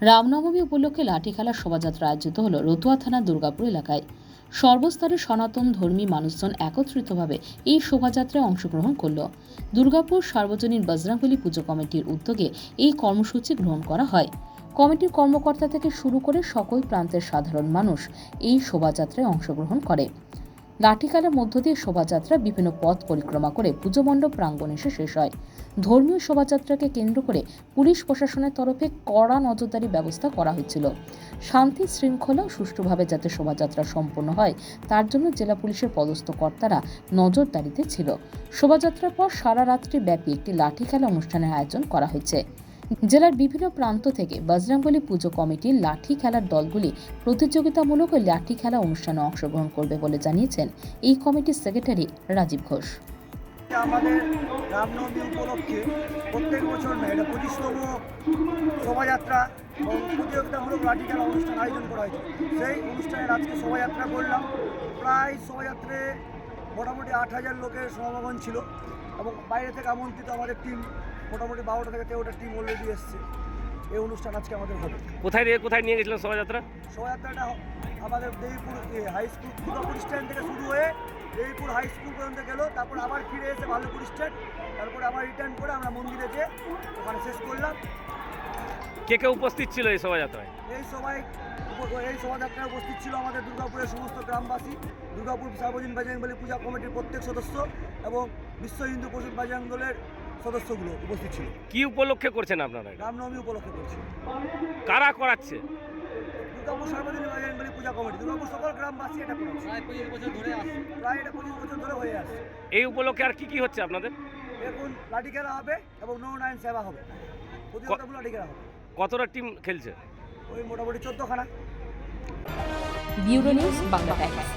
রামনবমী উপলক্ষে লাঠি খেলার শোভাযাত্রা আয়োজিত হল রতুয়া থানার দুর্গাপুর এলাকায়। সর্বস্তরের সনাতন ধর্মী মানুষজন একত্রিতভাবে এই শোভাযাত্রায় অংশগ্রহণ করল। দুর্গাপুর সার্বজনীন বজরংবলী পুজো কমিটির উদ্যোগে এই কর্মসূচি গ্রহণ করা হয়। কমিটির কর্মকর্তা থেকে শুরু করে সকল প্রান্তের সাধারণ মানুষ এই শোভাযাত্রায় অংশগ্রহণ করে। লাঠি খেলার মধ্য দিয়ে শোভাযাত্রা বিভিন্ন পথ পরিক্রমা করে পুজো মণ্ডপ প্রাঙ্গণে এসে শেষ হয়। ধর্মীয় শোভাযাত্রাকে কেন্দ্র করে পুলিশ প্রশাসনের তরফে কড়া নজরদারি ব্যবস্থা করা হয়েছিল। শান্তি শৃঙ্খলা সুষ্ঠুভাবে যাতে শোভাযাত্রা সম্পন্ন হয় তার জন্য জেলা পুলিশের পদস্থ কর্তারা নজরদারিতে ছিল। শোভাযাত্রার পর সারা রাত্রি ব্যাপী একটি লাঠি খেলা অনুষ্ঠানের আয়োজন করা হয়েছে। জেলার বিভিন্ন প্রান্ত থেকে বজরংবলী পুজো কমিটির লাঠি খেলার দলগুলি প্রতিযোগিতামূলক লাঠি খেলা অনুষ্ঠানে অংশগ্রহণ করবে বলে জানিয়েছেন এই কমিটির সেক্রেটারি রাজীব ঘোষ। আমাদের রামনবমী উপলক্ষে প্রত্যেক বছর না, এটা 25তম শোভাযাত্রা এবং প্রতিযোগিতামূলক লাঠি খেলা অনুষ্ঠান আয়োজন করা হয়েছে। সেই অনুষ্ঠানের আজকে শোভাযাত্রা করলাম। প্রায় শোভাযাত্রায় মোটামুটি 8,000 লোকের সমাগম ছিল এবং বাইরে থেকে আমন্ত্রিত আমাদের টিম মোটামুটি 12টা থেকে 13টা টিম অলরেডি এসছে। এই অনুষ্ঠান আজকে আমাদের হবে। কোথায় নিয়ে গেছিলেন শোভাযাত্রাটা আমাদের Debipur high school, Durgapur stand থেকে শুরু হয়ে দেবীপুর হাই স্কুল পর্যন্ত গেল, তারপর আবার ফিরে এসে ভালুপুর স্ট্যান্ড, তারপরে আবার রিটার্ন করে আমরা মন্দিরে যেয়ে ওখানে শেষ করলাম। কে উপস্থিত ছিল এই শোভাযাত্রায়? এই শোভাযাত্রায় উপস্থিত ছিল আমাদের দুর্গাপুরের সমস্ত গ্রামবাসী, দুর্গাপুর সার্বজনীন বজরংবলী পূজা কমিটির প্রত্যেক সদস্য এবং বিশ্ব হিন্দু পরিষদ বজরং দলের সদস্যগুলো উপস্থিত ছিল। কি উপলক্ষে করছেন আপনারা? রামনবমী উপলক্ষে করছি। কারা করাচ্ছে? দুর্গাপুর সার্বজনীন বজরংবলী পূজা কমিটি, দুর্গাপুর সকল গ্রামবাসী এটা করছে। প্রায় এটা 25 বছর ধরে হয়ে আসছে। এই উপলক্ষে আর কি হচ্ছে আপনাদের? এখন লাঠি খেলা হবে এবং নৌনায়ন সেবা হবে। প্রতিযোগিতামূলক লাঠি খেলা হবে। কতটা টিম খেলছে? ওই মোটামুটি 14খানা। Bureau news Bangla Times.